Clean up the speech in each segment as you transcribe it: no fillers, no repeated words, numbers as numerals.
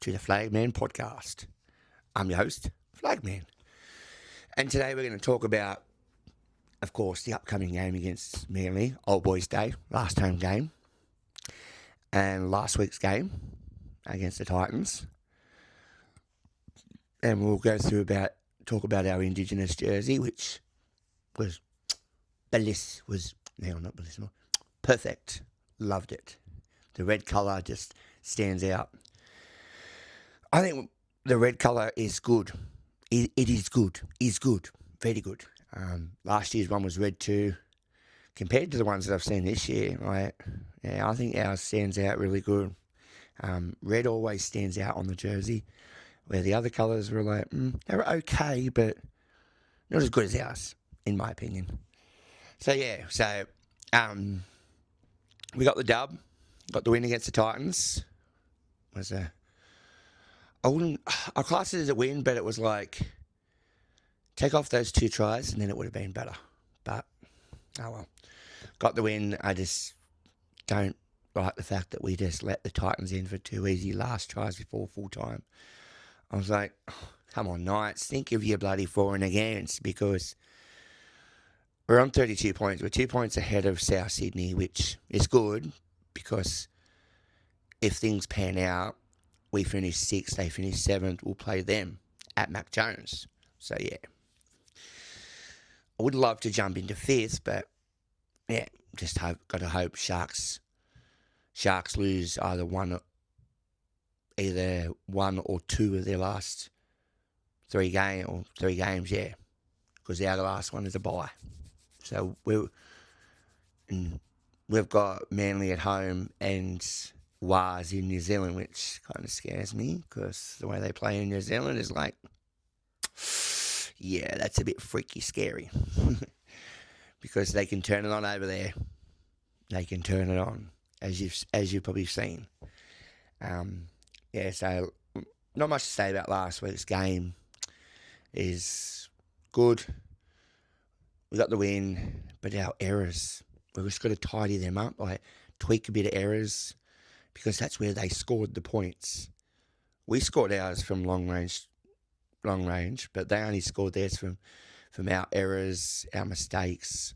to the Flagman Podcast. I'm your host, Flagman. And today we're going to talk about, of course, the upcoming game against Manly, Old Boys Day, last home game, and last week's game against the Titans. And we'll go through talk about our Indigenous jersey, which was perfect. Loved it. The red colour just stands out. I think the red colour is good. It is good. Is good. Very good. Last year's one was red too. Compared to the ones that I've seen this year, I think ours stands out really good. Red always stands out on the jersey, where the other colours were they were okay, but not as good as ours, in my opinion. So we got the dub, got the win against the Titans. I class it as a win, but it was like, take off those 2 tries and then it would have been better. But, oh well. Got the win. I just don't like the fact that we just let the Titans in for 2 easy last tries before full time. I was like, come on, Knights, think of your bloody for and against, because we're on 32 points. We're 2 points ahead of South Sydney, which is good, because if things pan out, we finish 6th, they finish 7th, we'll play them at Mac Jones. So, yeah. I would love to jump into 5th, but, yeah, got to hope Sharks lose either one or 2 of their last 3 games, yeah, because our last one is a bye. So, we've got Manly at home and Wars in New Zealand, which kind of scares me, because the way they play in New Zealand is like, yeah, that's a bit freaky scary. Because they can turn it on over there. They can turn it on, as you've probably seen. So not much to say about last week's game. Is good. We got the win, but our errors, we've just got to tidy them up, tweak a bit of errors, because that's where they scored the points. We scored ours from long range, but they only scored theirs from our errors, our mistakes,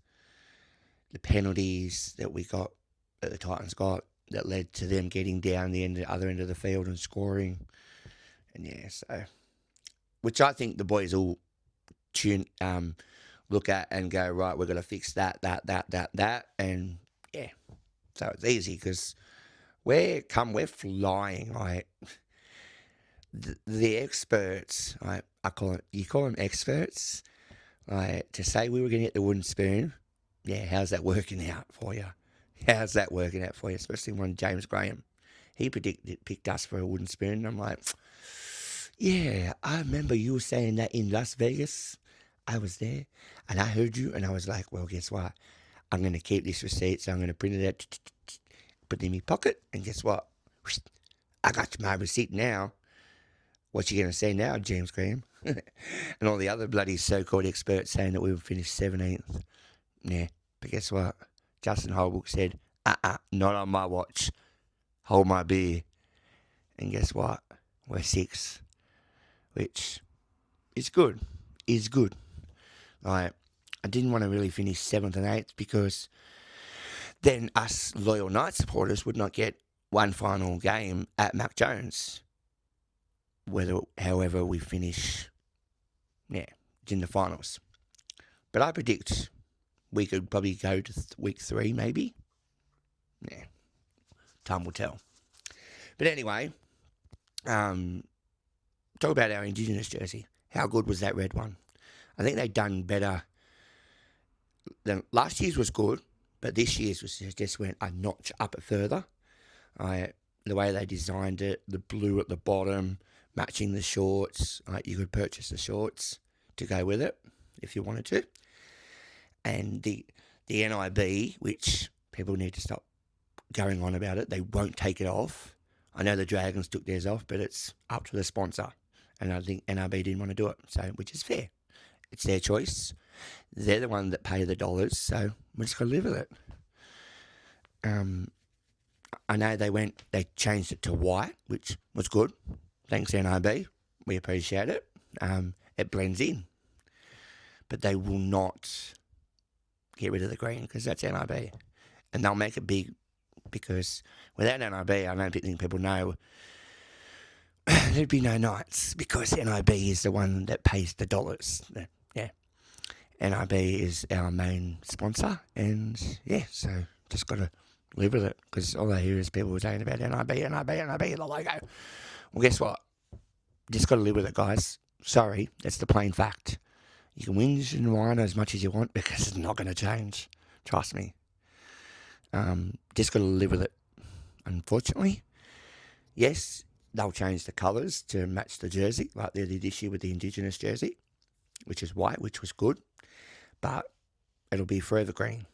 the penalties that the Titans got, that led to them getting down the other end of the field and scoring. And yeah, so, which I think the boys will look at and go, right, we're going to fix that, and yeah, so it's easy, because we're flying. The experts, you call them experts, to say we were going to get the wooden spoon. Yeah, how's that working out for you? Especially when James Graham, he picked us for a wooden spoon. I'm like, yeah, I remember you were saying that in Las Vegas. I was there, and I heard you, and I was like, well, guess what? I'm going to keep this receipt, so I'm going to print it out, put it in my pocket, and guess what? I got my receipt now. What you going to say now, James Graham? And all the other bloody so-called experts saying that we would finish 17th. Yeah, but guess what? Justin Holbrook said, not on my watch. Hold my beer. And guess what? We're 6th, which is good. I didn't want to really finish 7th and 8th, because then us loyal Knight supporters would not get one final game at Mac Jones. However we finish, in the finals. But I predict we could probably go to week 3, maybe. Yeah, time will tell. But anyway, talk about our Indigenous jersey. How good was that red one? I think they've done better than last year's. Was good, but this year's just went a notch up it further. The way they designed it, the blue at the bottom, matching the shorts. You could purchase the shorts to go with it if you wanted to. And the NIB, which people need to stop going on about it, they won't take it off. I know the Dragons took theirs off, but it's up to the sponsor. And I think NIB didn't want to do it, which is fair. It's their choice. They're the one that pay the dollars, so we're just going to live with it. I know they changed it to white, which was good. Thanks, NIB. We appreciate it. It blends in. But they will not get rid of the green because that's NIB. And they'll make it big because without NIB, I don't think people know there'd be no Knights because NIB is the one that pays the dollars. Yeah. NIB is our main sponsor. And yeah, so just got to live with it because all I hear is people saying about NIB, the logo. Well, guess what? Just got to live with it, guys. Sorry, that's the plain fact. You can whinge and whine as much as you want because it's not going to change. Trust me. Just got to live with it. Unfortunately, yes, they'll change the colours to match the jersey, like they did this year with the Indigenous jersey, which is white, which was good. But it'll be forever green.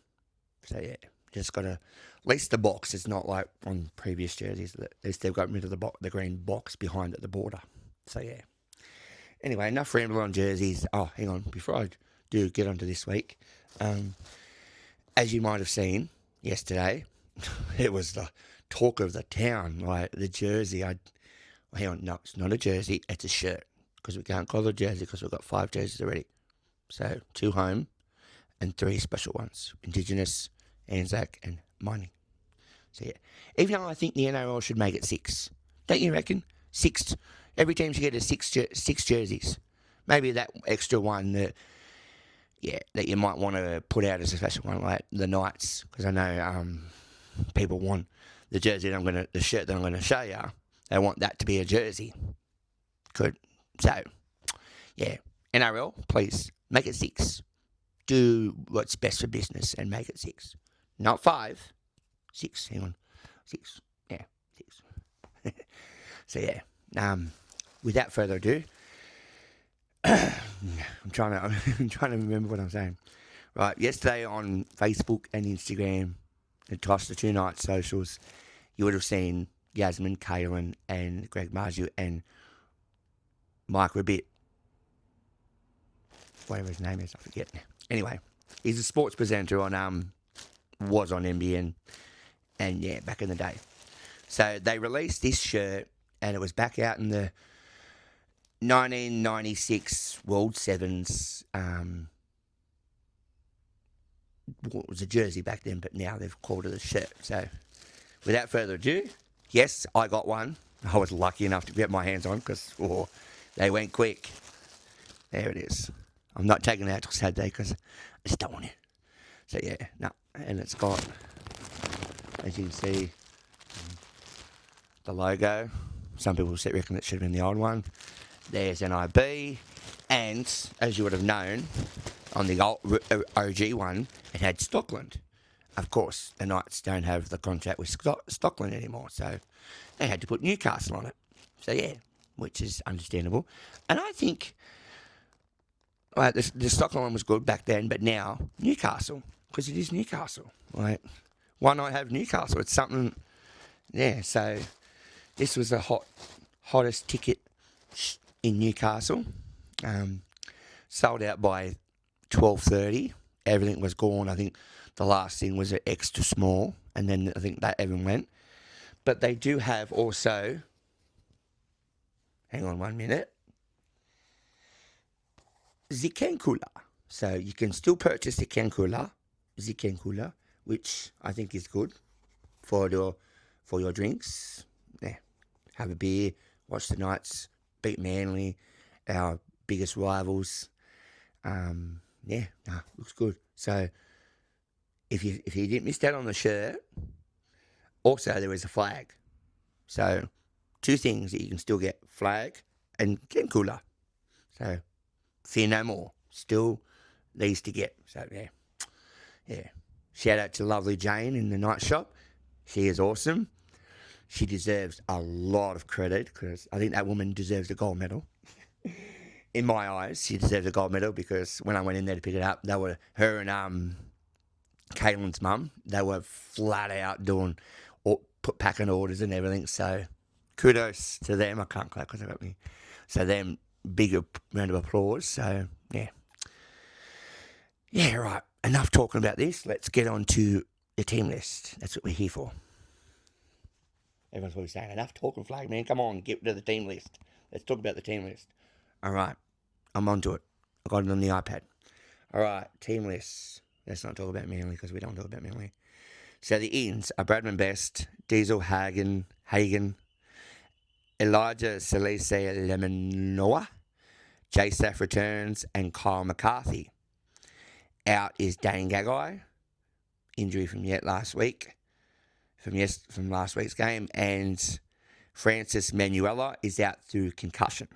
So yeah, just got to. At least the box is not like on previous jerseys. At least they've got rid of the green box behind at the border. So yeah. Anyway, enough rambling on jerseys. Oh, hang on. Before I do get onto this week, as you might have seen yesterday, it was the talk of the town. Like the jersey. Hang on. No, it's not a jersey. It's a shirt. Because we can't call it a jersey because we've got 5 jerseys already. So 2 home and 3 special ones. Indigenous, Anzac and mining. So yeah. Even though I think the NRL should make it 6. Don't you reckon? 6. Every team should get 6 jerseys. Maybe that extra one that you might want to put out as a special one, like the Knights, because I know people want the jersey the shirt that I'm going to show you. They want that to be a jersey. Good. So, yeah, NRL, please make it 6. Do what's best for business and make it 6, not 5. 6. Hang on, 6. Yeah, 6. So yeah. Without further ado, I'm trying to remember what I'm saying. Right, yesterday on Facebook and Instagram, across the 2 Nights socials, you would have seen Yasmin, Kaylin, and Greg Marju and Mike Ribbit, whatever his name is, I forget. Anyway, he's a sports presenter was on NBN, and yeah, back in the day. So they released this shirt. And it was back out in the 1996 World Sevens. It was a jersey back then, but now they've called it a shirt. So, without further ado, yes, I got one. I was lucky enough to get my hands on because they went quick. There it is. I'm not taking it out till Saturday because I just don't want it. So yeah, no, and it's got, as you can see, the logo. Some people reckon it should have been the old one. There's NIB. And, as you would have known, on the old OG one, it had Stockland. Of course, the Knights don't have the contract with Stockland anymore, so they had to put Newcastle on it. So, yeah, which is understandable. And I think the Stockland one was good back then, but now, Newcastle, because it is Newcastle. Like, why not have Newcastle? It's something, yeah, so... This was the hottest ticket in Newcastle. Sold out by 12:30. Everything was gone. I think the last thing was an extra small, and then I think that everyone went. But they do have also. Hang on 1 minute. Zikenkula. So you can still purchase Zikenkula, which I think is good for your drinks. Yeah. Have a beer, watch the Knights beat Manly, our biggest rivals. Looks good. So if you didn't miss that on the shirt, also there is a flag. So 2 things that you can still get: flag and Ken Cooler. So fear no more. Still these to get. So yeah. Shout out to lovely Jane in the night shop. She is awesome. She deserves a lot of credit because I think that woman deserves a gold medal. In my eyes, she deserves a gold medal because when I went in there to pick it up, they were her and Caitlin's mum. They were flat out packing orders and everything. So kudos to them. I can't clap because I got me. So them, big round of applause. So yeah, right. Enough talking about this. Let's get on to the team list. That's what we're here for. Everyone's probably saying, enough talking, Flagman. Come on, get to the team list. Let's talk about the team list. All right, I'm onto it. I got it on the iPad. All right, team list. Let's not talk about Manly because we don't talk about Manly. So the ins are Bradman Best, Diesel Hagen, Elijah Salise Lemanoa, Jay Staff returns, and Kyle McCarthy. Out is Dane Gagai, injury from last week, from last week's game, and Francis Manuela is out through concussion.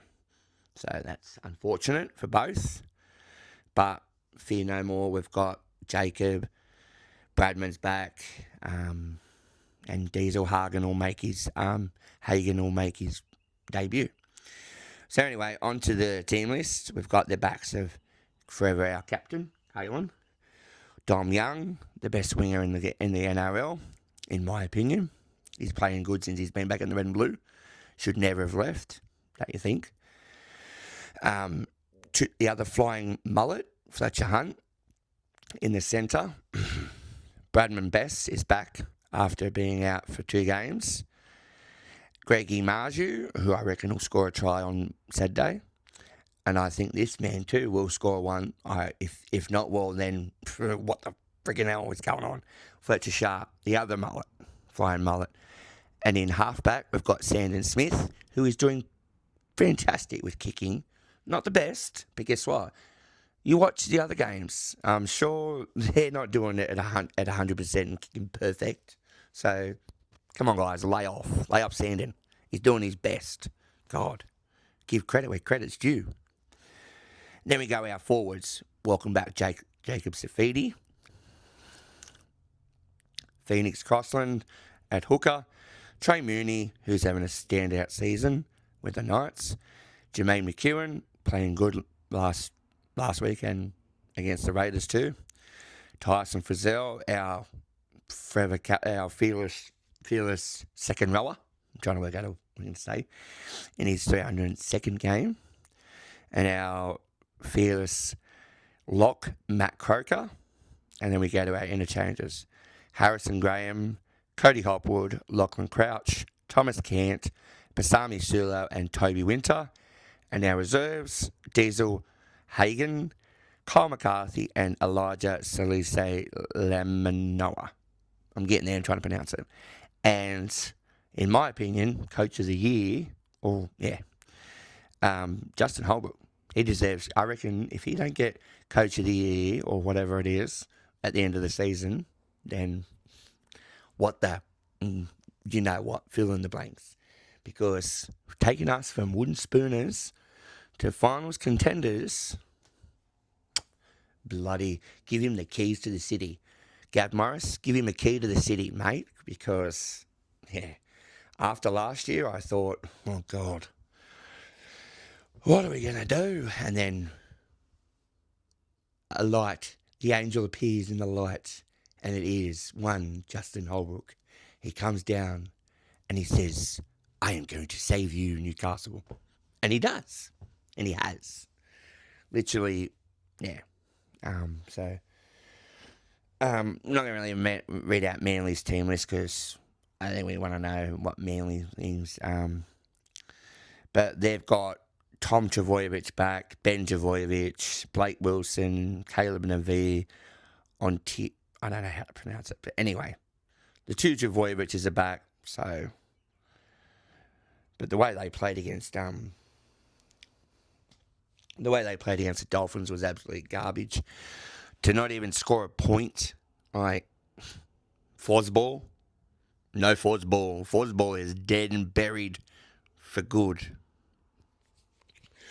So that's unfortunate for both, but fear no more. We've got Jacob, Bradman's back, and Diesel Hagen will make his debut. So anyway, on to the team list. We've got the backs of forever our captain, Kalen. Dom Young, the best winger in the NRL, in my opinion. He's playing good since he's been back in the red and blue. Should never have left, don't you think? The other flying mullet, Fletcher Hunt, in the centre. Bradman Best is back after being out for 2 games. Greggy Marju, who I reckon will score a try on Saturday. And I think this man too will score one. If not, well, then what the friggin' hell is going on? Fletcher Sharp, the other mullet, flying mullet. And in halfback, we've got Sandon Smith, who is doing fantastic with kicking. Not the best, but guess what? You watch the other games. I'm sure they're not doing it at 100% and kicking perfect. So, come on, guys, lay off. Lay up Sandon. He's doing his best. God, give credit where credit's due. Then we go our forwards. Welcome back, Jacob Safidi. Phoenix Crossland at hooker. Trey Mooney, who's having a standout season with the Knights. Jermaine McEwen, playing good last weekend against the Raiders too. Tyson Frizzell, our fearless second rower. I'm trying to work out what I'm going to say. In his 302nd game. And our fearless lock, Matt Croker. And then we go to our interchanges. Harrison Graham, Cody Hopwood, Lachlan Crouch, Thomas Cant, Basami Sulo, and Toby Winter. And our reserves, Diesel Hagen, Kyle McCarthy, and Elijah Salise Lamanoa. I'm getting there and trying to pronounce it. And in my opinion, Coach of the Year, Justin Holbrook. He deserves, I reckon, if he don't get Coach of the Year or whatever it is at the end of the season, then you know what, fill in the blanks. Because taking us from wooden spooners to finals contenders, bloody, give him the keys to the city. Gav Morris, give him a key to the city, mate, because, after last year, I thought, oh, God, what are we going to do? And then the angel appears in the light, and it is one Justin Holbrook. He comes down and he says, I am going to save you, Newcastle. And he does. And he has. Literally, yeah. I'm not going to really read out Manly's team list because I think we want to know what Manly thinks. But they've got Tom Travojevic back, Ben Travojevic, Blake Wilson, Caleb Navi, I don't know how to pronounce it, but anyway, the 2 Travojevics are back. So, but the way they played against the Dolphins was absolute garbage. To not even score a point, like Fosball, no Fosball. Fosball is dead and buried for good.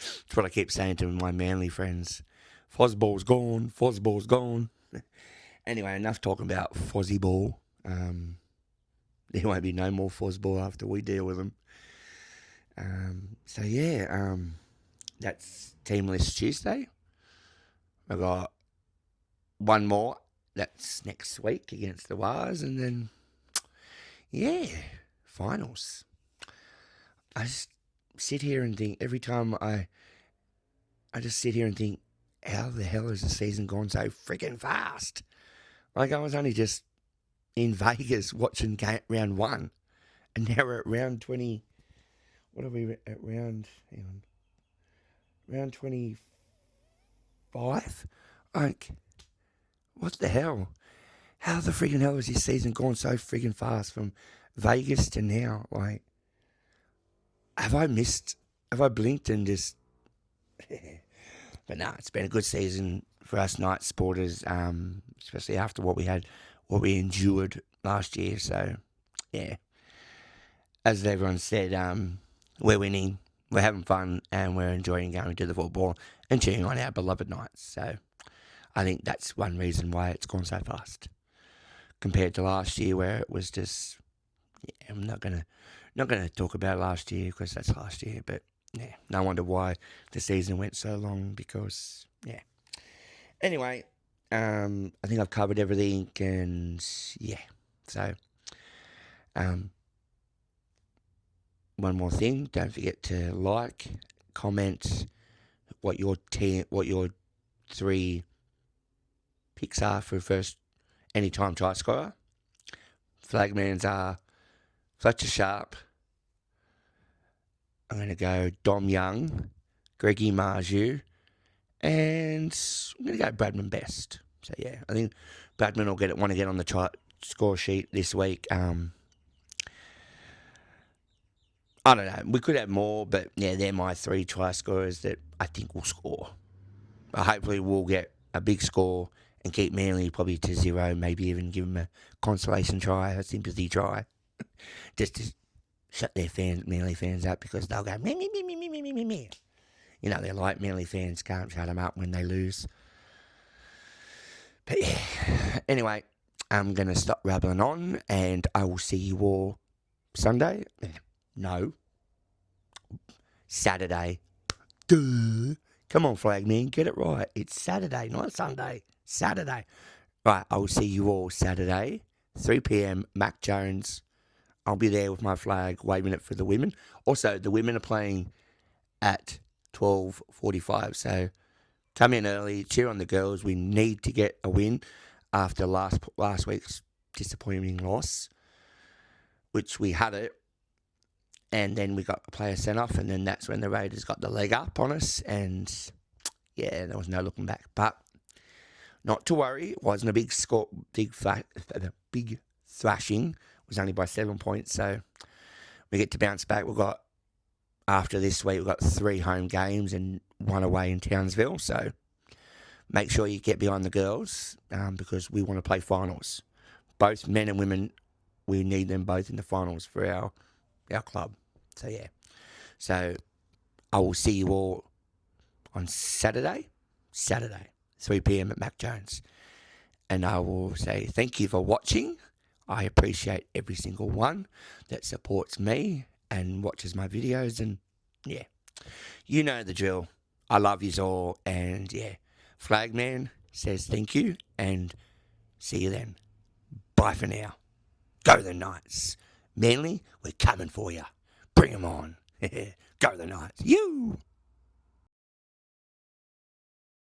That's what I keep saying to my Manly friends. Fosball's gone. Fosball's gone. Anyway, enough talking about Fozzie Ball. There won't be no more Fosball after we deal with them. That's Team List Tuesday. I've got one more. That's next week against the Wars. And then, finals. I just sit here and think, every time I just sit here and think, how the hell has the season gone so freaking fast? Like, I was only just in Vegas watching round 1, And now we're at round 20. What are we at round? Hang on. Round 25? Like, what the hell? How the freaking hell has this season gone so freaking fast from Vegas to now? Like, have I blinked and just... But no, it's been a good season for us night sporters, especially after what we endured last year. So, yeah, as everyone said, we're winning, we're having fun, and we're enjoying going to the football and cheering on our beloved Knights. So, I think that's one reason why it's gone so fast compared to last year, where it was just... Yeah, I'm not gonna talk about last year because that's last year, but yeah, no wonder why the season went so long, because yeah. Anyway, I think I've covered everything, and yeah. So, one more thing: don't forget to like, comment what your 3 picks are for first anytime try scorer. Flagman's are Fletcher Sharp. I'm going to go Dom Young, Greggy Marju, and I'm going to go Bradman Best. So, yeah, I think Bradman will want to get on the try score sheet this week. I don't know. We could have more, but, yeah, they're my 3 try scorers that I think will score. Hopefully we'll get a big score and keep Manly probably to 0, maybe even give them a consolation try, a sympathy try, just to shut their Manly fans up, because they'll go me. You know, they're like Manly fans, can't shut them up when they lose. But yeah, anyway, I'm going to stop rambling on, and I will see you all Sunday. No, Saturday. Duh. Come on, Flagman, get it right. It's Saturday, not Sunday. Saturday. Right, I will see you all Saturday, 3 p.m, Mac Jones. I'll be there with my flag, waving it for the women. Also, the women are playing at 12:45, so come in early, cheer on the girls. We need to get a win after last week's disappointing loss, which we had it, and then we got a player sent off, and then that's when the Raiders got the leg up on us, and yeah, there was no looking back. But not to worry, it wasn't a big score, big thrashing. It was only by 7 points, so we get to bounce back. After this week, we've got 3 home games and 1 away in Townsville, so make sure you get behind the girls, because we want to play finals. Both men and women, we need them both in the finals for our club. So, yeah. So, I will see you all on Saturday, 3 p.m. at Mac Jones. And I will say thank you for watching. I appreciate every single one that supports me and watches my videos. And, yeah, you know the drill. I love yous all. And, yeah, Flagman says thank you and see you then. Bye for now. Go the Knights. Manly, we're coming for you. Bring 'em on. Go the Knights. You!